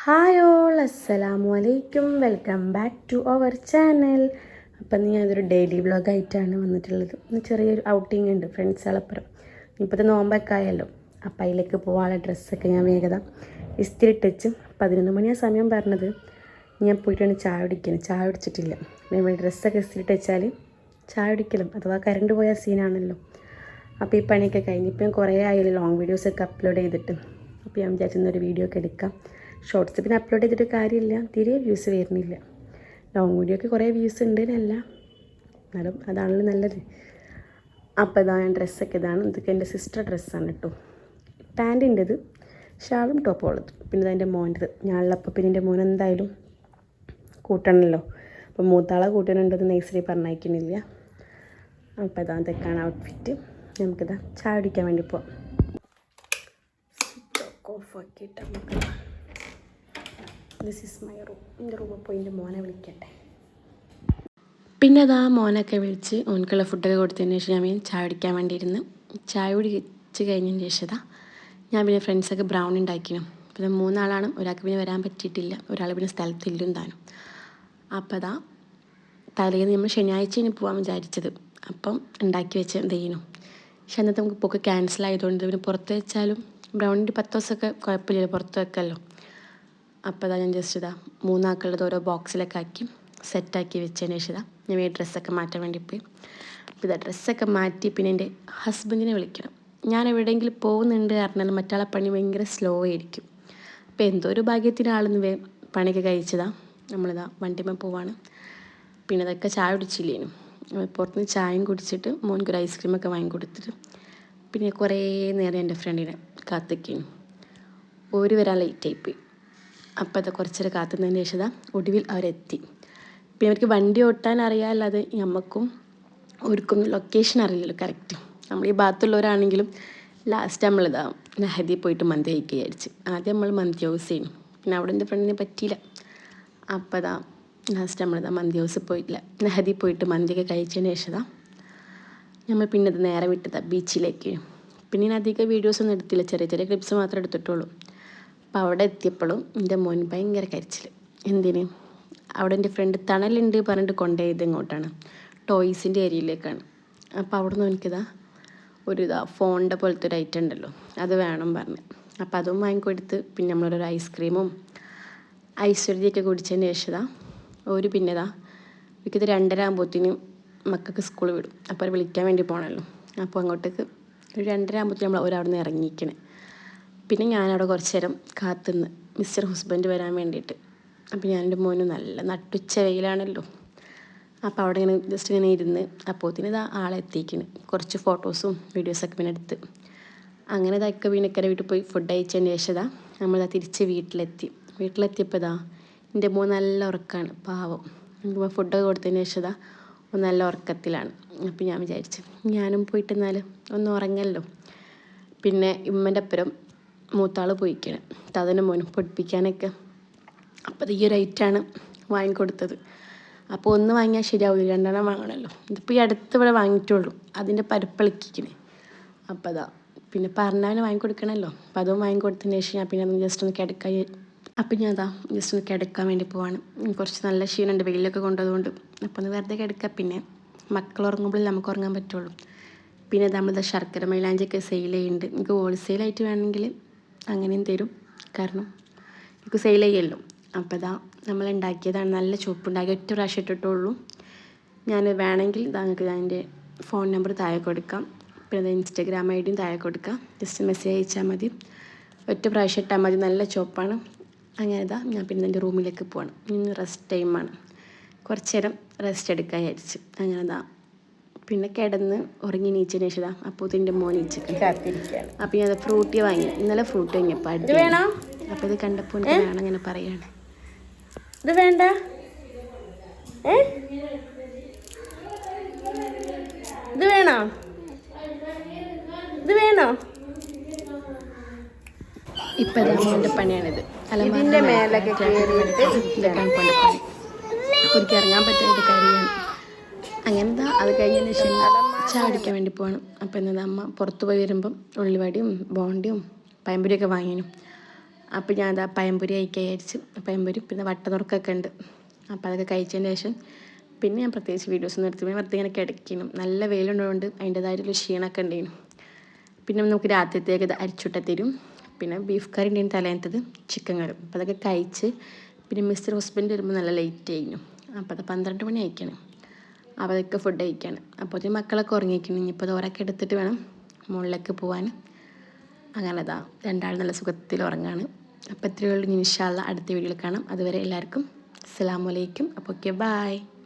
Hi all, അസ്സലാമു അലൈക്കും. Welcome back to our channel. അപ്പം ഞാനതൊരു ഡെയിലി വ്ളോഗായിട്ടാണ് വന്നിട്ടുള്ളത്. ചെറിയൊരു ഔട്ടിങ് ഉണ്ട് ഫ്രണ്ട്സുകളപ്പുറം. ഇപ്പോഴത്തെ നോമ്പൊക്കെ ആയല്ലോ, അപ്പം അതിലേക്ക് പോകാനുള്ള ഡ്രസ്സൊക്കെ ഞാൻ വേഗത ഇസ്തിരിട്ട് വെച്ച് 11 മണിയാണ് സമയം പറഞ്ഞത്. ഞാൻ പോയിട്ടാണ് ചായ കുടിക്കുന്നത്. ചായ കുടിച്ചിട്ടില്ല. നമ്മൾ ഡ്രസ്സൊക്കെ ഇസ്തിരിട്ട് വെച്ചാൽ ചായ കുടിക്കലും അഥവാ കറണ്ട് പോയ സീനാണല്ലോ. അപ്പോൾ ഈ പണിയൊക്കെ കഴിഞ്ഞ് ഇപ്പം കുറേ ആയാലും ലോങ് വീഡിയോസൊക്കെ അപ്ലോഡ് ചെയ്തിട്ട്. അപ്പോൾ ഞാൻ വിചാരിച്ചൊരു വീഡിയോ ഒക്കെ എടുക്കാം. ഷോർട്സ് പിന്നെ അപ്ലോഡ് ചെയ്തിട്ട് കാര്യമില്ല, തീരെ വ്യൂസ് വരുന്നില്ല. ലോങ് വീഡിയോക്ക് കുറേ വ്യൂസ് ഉണ്ട് എന്നല്ല, എന്നാലും അതാണല്ലോ നല്ലത്. അപ്പോൾ ഇതാ ഞാൻ ഡ്രസ്സൊക്കെ ഇതാണ്. ഇതൊക്കെ എൻ്റെ സിസ്റ്റർ ഡ്രസ്സാണ് കേട്ടോ. പാൻറ്റിൻ്റെത്, ഷാളും ടോപ്പും ഉള്ളത്. പിന്നെ എൻ്റെ മോൻ്റെത് ഞാനുള്ളപ്പോൾ പിന്നെ എൻ്റെ മോൻ എന്തായാലും കൂട്ടണമല്ലോ. അപ്പോൾ മൂത്താളെ കൂട്ടാനുണ്ടത് നഴ്സറി പറഞ്ഞയക്കുന്നില്ല. അപ്പോൾ ഇതാ ഇതൊക്കെയാണ് ഔട്ട്ഫിറ്റ്. നമുക്കിതാ ചായ കുടിക്കാൻ വേണ്ടി പോവാം. ഓഫാക്കിയിട്ട് നമുക്ക് ദിസ് ഈസ് മൈ റൂം. എൻ്റെ റൂമിൽ പോയി എൻ്റെ മോനെ വിളിക്കട്ടെ. പിന്നെ അതാ മോനൊക്കെ വിളിച്ച് ഓനക്കുള്ള ഫുഡൊക്കെ കൊടുത്തതിന് ശേഷം ഞാൻ ചായ കുടിക്കാൻ വേണ്ടിയിരുന്നു. ചായ കുടിച്ച് കഴിഞ്ഞതിന് ശേഷം ഞാൻ പിന്നെ ഫ്രണ്ട്സൊക്കെ ബ്രൗൺ ഉണ്ടാക്കിയിരുന്നു. പിന്നെ 3 ആളാണ്. ഒരാൾക്ക് പിന്നെ വരാൻ പറ്റിയിട്ടില്ല, ഒരാൾ പിന്നെ സ്ഥലത്തില്ലും താനും. അപ്പോൾ അതാ തലേന്ന് നമ്മൾ ശനിയാഴ്ചയാണ് പോകാൻ വിചാരിച്ചത്. അപ്പം ഉണ്ടാക്കി വെച്ച് എന്ത് ചെയ്യുന്നു. പക്ഷെ അന്നത്തെ നമുക്ക് പോക്ക് ക്യാൻസൽ ആയതുകൊണ്ട് പിന്നെ പുറത്ത് വെച്ചാലും ബ്രൗണിൻ്റെ 10 ദിവസമൊക്കെ കുഴപ്പമില്ലല്ലോ, പുറത്ത് വെക്കല്ലോ. അപ്പോൾ അതാ ഞാൻ ജസ്റ്റ് ഇതാ 3 ആൾക്കുള്ളത് ഓരോ ബോക്സിലൊക്കെ ആക്കി സെറ്റാക്കി വെച്ചതിന് ശേഷം ഞാൻ ഈ ഡ്രസ്സൊക്കെ മാറ്റാൻ വേണ്ടി പോയി. അപ്പോൾ ഇതാ ഡ്രസ്സൊക്കെ മാറ്റി പിന്നെ എൻ്റെ ഹസ്ബൻഡിനെ വിളിക്കണം. ഞാൻ എവിടെയെങ്കിലും പോകുന്നുണ്ട് പറഞ്ഞാൽ മറ്റാളെ പണി ഭയങ്കര സ്ലോ ആയിരിക്കും. അപ്പോൾ എന്തോ ഒരു ഭാഗ്യത്തിന് ആളൊന്ന് പണിയൊക്കെ കഴിച്ചതാണ്. നമ്മളിതാ വണ്ടിമേ പോവാണ്. പിന്നെ അതൊക്കെ ചായ കുടിച്ചില്ലേനും. പുറത്തുനിന്ന് ചായയും കുടിച്ചിട്ട് മോനക്കൊരു ഐസ്ക്രീമൊക്കെ വാങ്ങി കൊടുത്തിട്ട് പിന്നെ കുറേ നേരം എൻ്റെ ഫ്രണ്ടിനെ കാത്തിരിക്കുന്നു. ഓര് വരാൻ ലേറ്റായിപ്പോയി. അപ്പോൾ അത് കുറച്ചേരം കാത്തുന്നതിന് ശേഷം ഒടുവിൽ അവരെത്തി. പിന്നെ അവർക്ക് വണ്ടി ഓട്ടാൻ അറിയാമല്ലാതെ നമുക്കും അവർക്കും ലൊക്കേഷൻ അറിയില്ലല്ലോ കറക്റ്റ്. നമ്മൾ ഈ ഭാഗത്തുള്ളവരാണെങ്കിലും ലാസ്റ്റ് നമ്മളിതാ നഹദി പോയിട്ട് മന്തി കഴിക്കുക വിചാരിച്ച്. ആദ്യം നമ്മൾ മന്തി ഹൗസ് ചെയ്യും. പിന്നെ അവിടെ എൻ്റെ ഫ്രണ്ടിനെ പറ്റിയില്ല. അപ്പോൾ അതാ ലാസ്റ്റ് നമ്മളിതാ മന്തി ഹൗസ് പോയിട്ടില്ല, നഹദി പോയിട്ട് മന്തിയൊക്കെ കഴിച്ചതിന് ശേഷം നമ്മൾ പിന്നെ ഇത് നേരെ വിട്ടതാ ബീച്ചിലേക്ക്. പിന്നെ ഞാൻ അധികം വീഡിയോസൊന്നും എടുത്തില്ല, ചെറിയ ചെറിയ ക്ലിപ്സ് മാത്രമേ എടുത്തിട്ടുള്ളൂ. അപ്പോൾ അവിടെ എത്തിയപ്പോഴും എൻ്റെ മോൻ ഭയങ്കര കരച്ചിൽ. എന്തിന്? അവിടെ എൻ്റെ ഫ്രണ്ട് തണലുണ്ട് പറഞ്ഞിട്ട് കൊണ്ടുപോയത് ഇങ്ങോട്ടാണ്, ടോയ്സിൻ്റെ ഏരിയയിലേക്കാണ്. അപ്പോൾ അവിടെ നിന്ന് എനിക്കിതാ ഫോണിൻ്റെ പോലത്തെ ഒരു ഐറ്റം ഉണ്ടല്ലോ, അത് വേണം പറഞ്ഞു. അപ്പോൾ അതും വാങ്ങിക്കൊടുത്ത് പിന്നെ നമ്മളൊരു ഐസ്ക്രീമും ഐശ്വര്യയൊക്കെ കുടിച്ചതിന് ശേഷം ഒരു പിന്നെ എനിക്കിത് 2:30 ആകുമ്പോഴത്തേനും മക്കൾക്ക് സ്കൂൾ വിടും. അപ്പോൾ അവർ വിളിക്കാൻ വേണ്ടി പോകണമല്ലോ. അപ്പോൾ അങ്ങോട്ടേക്ക് ഒരു 2:30 ആകുമ്പോഴത്തേനും നമ്മൾ അവിടെ നിന്ന് ഇറങ്ങിയിരിക്കണേ. പിന്നെ ഞാനവിടെ കുറച്ച് നേരം കാത്തുനിന്ന് മിസ്റ്റർ ഹസ്ബൻഡ് വരാൻ വേണ്ടിയിട്ട്. അപ്പോൾ ഞാനെൻ്റെ മോന് നല്ല നട്ടുച്ച വെയിലാണല്ലോ. അപ്പോൾ അവിടെ ഇങ്ങനെ ജസ്റ്റ് ഇങ്ങനെ ഇരുന്ന് അപ്പോഴത്തേന് ആളെത്തിക്കുന്നു. കുറച്ച് ഫോട്ടോസും വീഡിയോസൊക്കെ പിന്നെ എടുത്ത് അങ്ങനെ ഇതൊക്കെ വീണക്കരെ വീട്ടിൽ പോയി ഫുഡ് കഴിച്ചതിന് ശേഷം നമ്മളിതാ തിരിച്ച് വീട്ടിലെത്തിയപ്പോൾ എൻ്റെ മോൻ നല്ല ഉറക്കമാണ്, പാവം. എനിക്ക് ഫുഡൊക്കെ കൊടുത്തതിന് ശേഷം നല്ല ഉറക്കത്തിലാണ്. അപ്പോൾ ഞാൻ വിചാരിച്ചു ഞാനും പോയിട്ട് എന്നാൽ ഒന്ന് ഉറങ്ങല്ലോ. പിന്നെ ഉമ്മൻ്റെ അപ്പുറം മൂത്താൾ പോയിക്കണം തതനും മോനും പൊടിപ്പിക്കാനൊക്കെ. അപ്പോൾ ഈ ഒരു ഐറ്റാണ് വാങ്ങിക്കൊടുത്തത്. അപ്പോൾ ഒന്ന് വാങ്ങിയാൽ ശരിയാവില്ല, 2 വാങ്ങണമല്ലോ. ഇതിപ്പോൾ ഈ അടുത്ത് ഇവിടെ വാങ്ങിയിട്ടുള്ളൂ, അതിൻ്റെ പരിപ്പളിക്കണേ. അപ്പോൾ പിന്നെ പറഞ്ഞവന് വാങ്ങിക്കൊടുക്കണമല്ലോ. അപ്പോൾ അതും വാങ്ങിക്കൊടുത്തതിന് ശേഷം ഞാൻ പിന്നെ ഒന്ന് ജസ്റ്റ് ഒന്ന് കിടക്കാൻ. അപ്പം ഞാൻ ജസ്റ്റ് ഒന്ന് കിടക്കാൻ വേണ്ടി പോവാണ്. കുറച്ച് നല്ല ക്ഷീണമുണ്ട് വെയിലൊക്കെ കൊണ്ടതുകൊണ്ട്. അപ്പോൾ ഒന്ന് വെറുതെ കിടക്കുക. പിന്നെ മക്കൾ ഉറങ്ങുമ്പോഴേ നമുക്ക് ഉറങ്ങാൻ പറ്റുള്ളൂ. പിന്നെ നമ്മളിതാ ശർക്കര മൈലാഞ്ചിയൊക്കെ സെയിൽ ചെയ്യുന്നുണ്ട്. എനിക്ക് ഹോൾസെയിലായിട്ട് വേണമെങ്കിൽ അങ്ങനെയും തരും, കാരണം എനിക്ക് സെയിൽ ചെയ്യല്ലോ. അപ്പോൾ നമ്മൾ ഉണ്ടാക്കിയതാണ്, നല്ല ചുവപ്പുണ്ടാക്കി 1 പ്രാവശ്യം ഇട്ടിട്ടുള്ളൂ. ഞാൻ വേണമെങ്കിൽ നിങ്ങൾക്ക് എൻ്റെ ഫോൺ നമ്പർ താഴെ കൊടുക്കാം, പിന്നെ ഇൻസ്റ്റാഗ്രാം ഐ ഡിയും താഴെ കൊടുക്കാം. ജസ്റ്റ് മെസ്സേജ് അയച്ചാൽ മതി. 1 പ്രാവശ്യം ഇട്ടാൽ മതി, നല്ല ചുവപ്പാണ്. അങ്ങനെ ഞാൻ പിന്നെ എൻ്റെ റൂമിലേക്ക് പോവാണ്. ഇന്ന് റെസ്റ്റ് ടൈമാണ്, കുറച്ച് നേരം റെസ്റ്റ് എടുക്കാൻ വിചാരിച്ച്. അങ്ങനെ പിന്നെ കിടന്ന് ഉറങ്ങി നീച്ചതിന് ശേഷം അപ്പോൾ എൻ്റെ മോൻ നീച്ചൊക്കെ കാത്തിരിക്കുകയാണ്. അപ്പോൾ ഞാൻ ഫ്രൂട്ടി വാങ്ങി, ഇന്നലെ ഫ്രൂട്ടി വാങ്ങിയപ്പോൾ അടി വേണം. അപ്പോൾ ഇത് കണ്ടപ്പോൾ എനിക്ക് വേണം അങ്ങനെ പറയാണ്. ഇത് വേണ്ട, ഇത് വേണോ, ഇത് വേണോ? ഇപ്പം മോൻ്റെ പണിയാണിത്. ഇതിൻ്റെ മേലൊക്കെ കയറിയിട്ട് ഇതൊക്കെയാണ് പണി. അപ്പോൾ എനിക്ക് ഇറങ്ങാൻ പറ്റാത്ത കാര്യമാണ്. അങ്ങനെ അത് കഴിഞ്ഞതിന് ശേഷം ചാടിക്കാൻ വേണ്ടി പോകണം. അപ്പോൾ അമ്മ പുറത്ത് പോയി വരുമ്പം ഉള്ളിവടിയും ബോണ്ടിയും പയമ്പരിയൊക്കെ വാങ്ങിനും. അപ്പോൾ ഞാൻ അതാ പഴംപൊരി കഴിക്കാൻ വിചാരിച്ചു. പഴംപൊരി പിന്നെ വട്ടനുറുക്കൊക്കെ ഉണ്ട്. അപ്പോൾ അതൊക്കെ കഴിച്ചതിന് ശേഷം പിന്നെ ഞാൻ പ്രത്യേകിച്ച് വീഡിയോസൊന്നും എടുത്തു. പിന്നെ വെറുതെ ഇങ്ങനെ കിടക്കുന്നു. നല്ല വെയിലുള്ളതുകൊണ്ട് അതിൻ്റേതായിട്ടുള്ള ക്ഷീണമൊക്കെ ഉണ്ടായിരുന്നു. പിന്നെ നമുക്ക് രാത്രിത്തേക്ക് ഇത് അരിച്ചുട്ട തരും. പിന്നെ ബീഫ് കറി ഉണ്ടെങ്കിൽ തലേന്നത്തത് ചിക്കൻ കറി. അപ്പോൾ അതൊക്കെ കഴിച്ച് പിന്നെ മിസ്റ്റർ ഹസ്ബൻഡ് വരുമ്പോൾ നല്ല ലേറ്റ് ആയിരുന്നു. അപ്പോൾ അത് 12 മണി കഴിക്കണം. അപ്പോൾ അതൊക്കെ ഫുഡ് കഴിക്കാണ്. അപ്പോൾ ഇത് മക്കളൊക്കെ ഉറങ്ങിയിരിക്കുന്നു. ഇനിയിപ്പോൾ ഓരൊക്കെ എടുത്തിട്ട് വേണം മുകളിലേക്ക് പോകാൻ. അങ്ങനെ അതാ രണ്ടാളും നല്ല സുഖത്തിൽ ഉറങ്ങാണ്. അപ്പോൾ ഇത്രയേ ഉള്ളൂ. ഇൻഷാ അല്ലാഹ് അടുത്ത വീഡിയോയിൽ കാണാം. അതുവരെ എല്ലാവർക്കും അസ്സലാമു അലൈക്കും. അപ്പോൾ ഓക്കെ, ബൈ.